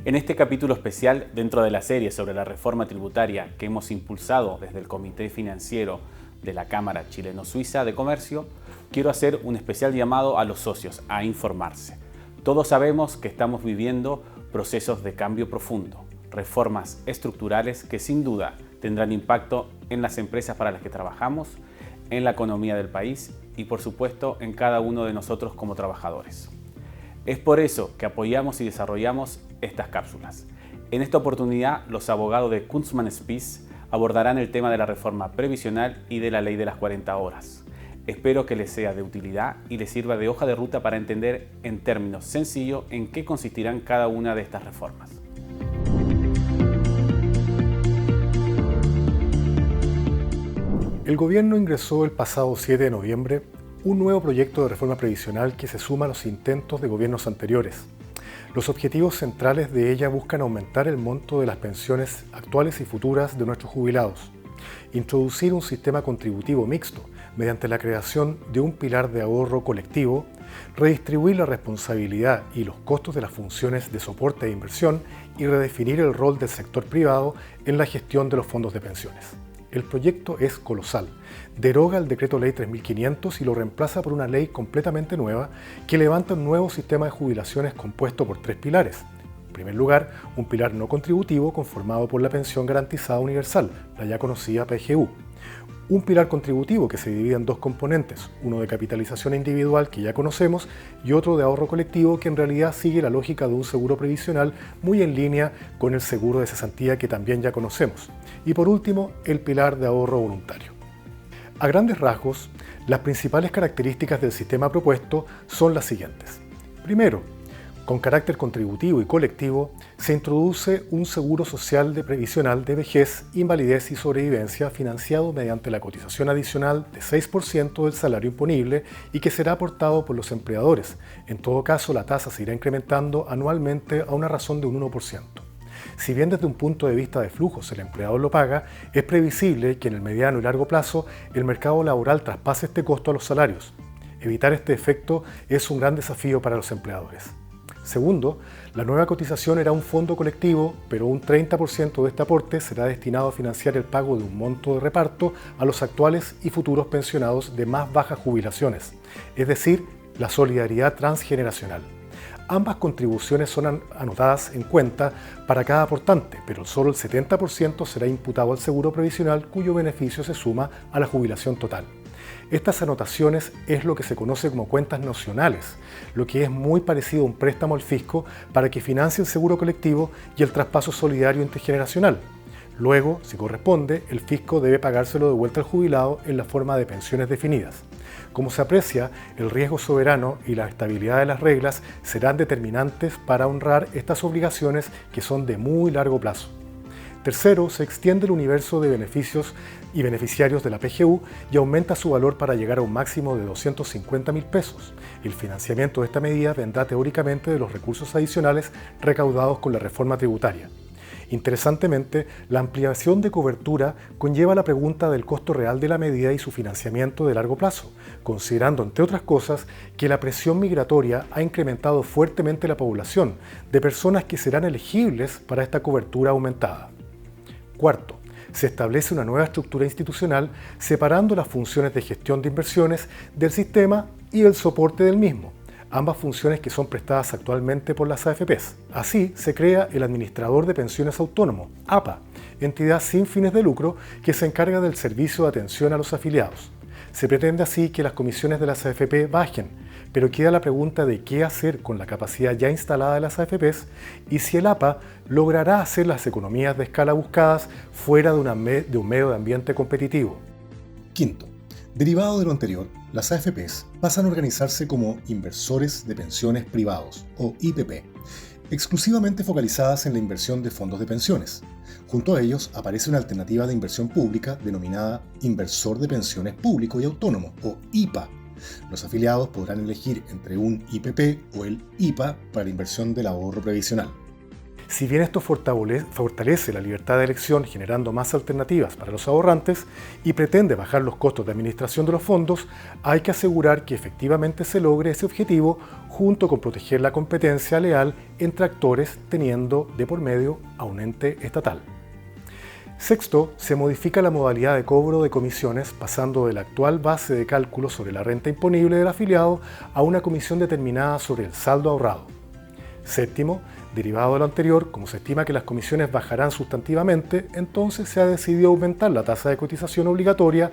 En este capítulo especial, dentro de la serie sobre la reforma tributaria que hemos impulsado desde el Comité Financiero de la Cámara Chileno-Suiza de Comercio, quiero hacer un especial llamado a los socios a informarse. Todos sabemos que estamos viviendo procesos de cambio profundo, reformas estructurales que sin duda tendrán impacto en las empresas para las que trabajamos, en la economía del país y por supuesto en cada uno de nosotros como trabajadores. Es por eso que apoyamos y desarrollamos estas cápsulas. En esta oportunidad, los abogados de Kunzmann Spies abordarán el tema de la reforma previsional y de la ley de las 40 horas. Espero que les sea de utilidad y les sirva de hoja de ruta para entender en términos sencillos en qué consistirán cada una de estas reformas. El gobierno ingresó el pasado 7 de noviembre un nuevo proyecto de reforma previsional que se suma a los intentos de gobiernos anteriores. Los objetivos centrales de ella buscan aumentar el monto de las pensiones actuales y futuras de nuestros jubilados, introducir un sistema contributivo mixto mediante la creación de un pilar de ahorro colectivo, redistribuir la responsabilidad y los costos de las funciones de soporte e inversión y redefinir el rol del sector privado en la gestión de los fondos de pensiones. El proyecto es colosal. Deroga el Decreto Ley 3500 y lo reemplaza por una ley completamente nueva que levanta un nuevo sistema de jubilaciones compuesto por 3 pilares. En primer lugar, un pilar no contributivo conformado por la Pensión Garantizada Universal, la ya conocida PGU. Un pilar contributivo que se divide en 2 componentes, uno de capitalización individual que ya conocemos y otro de ahorro colectivo que en realidad sigue la lógica de un seguro previsional muy en línea con el seguro de cesantía que también ya conocemos. Y por último, el pilar de ahorro voluntario. A grandes rasgos, las principales características del sistema propuesto son las siguientes. Primero, con carácter contributivo y colectivo, se introduce un seguro social de previsional de vejez, invalidez y sobrevivencia financiado mediante la cotización adicional de 6% del salario imponible y que será aportado por los empleadores. En todo caso, la tasa se irá incrementando anualmente a una razón de un 1%. Si bien desde un punto de vista de flujos el empleador lo paga, es previsible que en el mediano y largo plazo el mercado laboral traspase este costo a los salarios. Evitar este efecto es un gran desafío para los empleadores. Segundo, la nueva cotización era un fondo colectivo, pero un 30% de este aporte será destinado a financiar el pago de un monto de reparto a los actuales y futuros pensionados de más bajas jubilaciones, es decir, la solidaridad transgeneracional. Ambas contribuciones son anotadas en cuenta para cada aportante, pero solo el 70% será imputado al seguro previsional cuyo beneficio se suma a la jubilación total. Estas anotaciones es lo que se conoce como cuentas nocionales, lo que es muy parecido a un préstamo al fisco para que financie el seguro colectivo y el traspaso solidario intergeneracional. Luego, si corresponde, el fisco debe pagárselo de vuelta al jubilado en la forma de pensiones definidas. Como se aprecia, el riesgo soberano y la estabilidad de las reglas serán determinantes para honrar estas obligaciones que son de muy largo plazo. Tercero, se extiende el universo de beneficios y beneficiarios de la PGU y aumenta su valor para llegar a un máximo de 250.000 pesos. El financiamiento de esta medida vendrá teóricamente de los recursos adicionales recaudados con la reforma tributaria. Interesantemente, la ampliación de cobertura conlleva la pregunta del costo real de la medida y su financiamiento de largo plazo, considerando, entre otras cosas, que la presión migratoria ha incrementado fuertemente la población de personas que serán elegibles para esta cobertura aumentada. Cuarto, se establece una nueva estructura institucional separando las funciones de gestión de inversiones del sistema y el soporte del mismo, ambas funciones que son prestadas actualmente por las AFPs. Así, se crea el Administrador de Pensiones Autónomo, APA, entidad sin fines de lucro que se encarga del servicio de atención a los afiliados. Se pretende así que las comisiones de las AFP bajen, pero queda la pregunta de qué hacer con la capacidad ya instalada de las AFPs y si el APA logrará hacer las economías de escala buscadas fuera de un medio de ambiente competitivo. Quinto, derivado de lo anterior, las AFPs pasan a organizarse como inversores de pensiones privados, o IPP, exclusivamente focalizadas en la inversión de fondos de pensiones. Junto a ellos aparece una alternativa de inversión pública denominada Inversor de Pensiones Público y Autónomo, o IPA. Los afiliados podrán elegir entre un IPP o el IPA para la inversión del ahorro previsional. Si bien esto fortalece la libertad de elección generando más alternativas para los ahorrantes y pretende bajar los costos de administración de los fondos, hay que asegurar que efectivamente se logre ese objetivo junto con proteger la competencia leal entre actores teniendo de por medio a un ente estatal. Sexto, se modifica la modalidad de cobro de comisiones pasando de la actual base de cálculo sobre la renta imponible del afiliado a una comisión determinada sobre el saldo ahorrado. Séptimo, derivado de lo anterior, como se estima que las comisiones bajarán sustantivamente, entonces se ha decidido aumentar la tasa de cotización obligatoria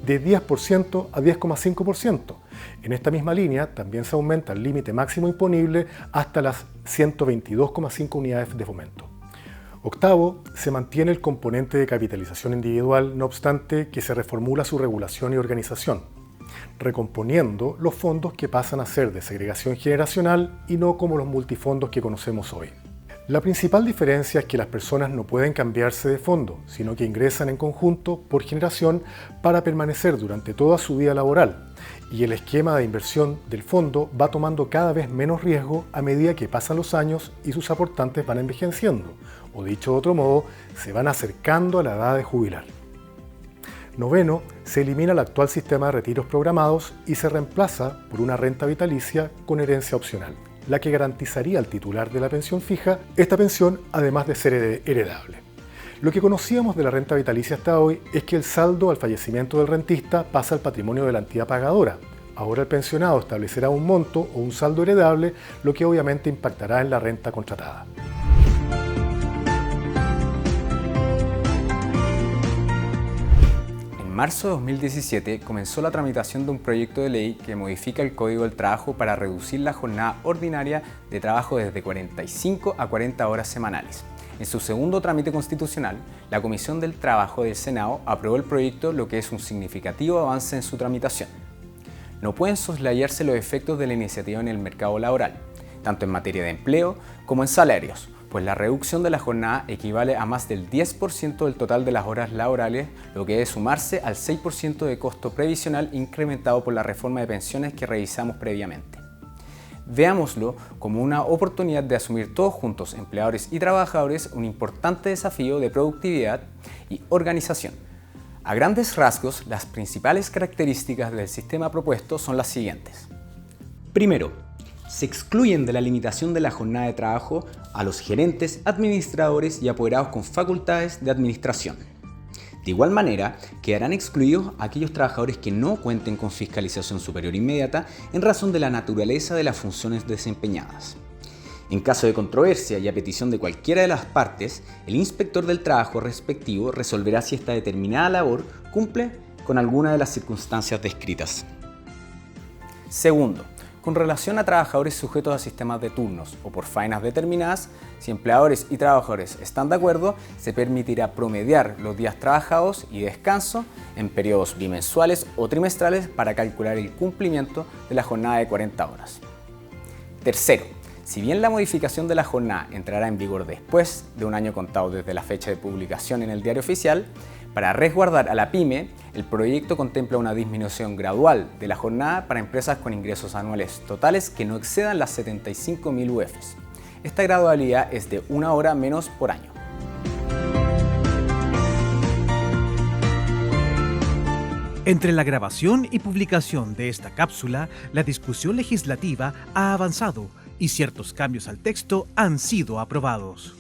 de 10% a 10,5%. En esta misma línea también se aumenta el límite máximo imponible hasta las 122,5 unidades de fomento. Octavo, se mantiene el componente de capitalización individual, no obstante que se reformula su regulación y organización, recomponiendo los fondos que pasan a ser de segregación generacional y no como los multifondos que conocemos hoy. La principal diferencia es que las personas no pueden cambiarse de fondo, sino que ingresan en conjunto por generación para permanecer durante toda su vida laboral, y el esquema de inversión del fondo va tomando cada vez menos riesgo a medida que pasan los años y sus aportantes van envejeciendo, o dicho de otro modo, se van acercando a la edad de jubilar. Noveno, se elimina el actual sistema de retiros programados y se reemplaza por una renta vitalicia con herencia opcional, la que garantizaría al titular de la pensión fija esta pensión además de ser heredable. Lo que conocíamos de la renta vitalicia hasta hoy es que el saldo al fallecimiento del rentista pasa al patrimonio de la entidad pagadora. Ahora el pensionado establecerá un monto o un saldo heredable, lo que obviamente impactará en la renta contratada. En marzo de 2017 comenzó la tramitación de un proyecto de ley que modifica el Código del Trabajo para reducir la jornada ordinaria de trabajo desde 45 a 40 horas semanales. En su segundo trámite constitucional, la Comisión del Trabajo del Senado aprobó el proyecto, lo que es un significativo avance en su tramitación. No pueden soslayarse los efectos de la iniciativa en el mercado laboral, tanto en materia de empleo como en salarios, pues la reducción de la jornada equivale a más del 10% del total de las horas laborales, lo que debe sumarse al 6% de costo previsional incrementado por la reforma de pensiones que revisamos previamente. Veámoslo como una oportunidad de asumir todos juntos, empleadores y trabajadores, un importante desafío de productividad y organización. A grandes rasgos, las principales características del sistema propuesto son las siguientes. Primero, se excluyen de la limitación de la jornada de trabajo a los gerentes, administradores y apoderados con facultades de administración. De igual manera, quedarán excluidos aquellos trabajadores que no cuenten con fiscalización superior inmediata en razón de la naturaleza de las funciones desempeñadas. En caso de controversia y a petición de cualquiera de las partes, el inspector del trabajo respectivo resolverá si esta determinada labor cumple con alguna de las circunstancias descritas. Segundo, con relación a trabajadores sujetos a sistemas de turnos o por faenas determinadas, si empleadores y trabajadores están de acuerdo, se permitirá promediar los días trabajados y descanso en periodos bimensuales o trimestrales para calcular el cumplimiento de la jornada de 40 horas. Tercero, si bien la modificación de la jornada entrará en vigor después de un año contado desde la fecha de publicación en el Diario Oficial, para resguardar a la PYME, el proyecto contempla una disminución gradual de la jornada para empresas con ingresos anuales totales que no excedan las 75.000 UFs. Esta gradualidad es de 1 hora menos por año. Entre la grabación y publicación de esta cápsula, la discusión legislativa ha avanzado y ciertos cambios al texto han sido aprobados.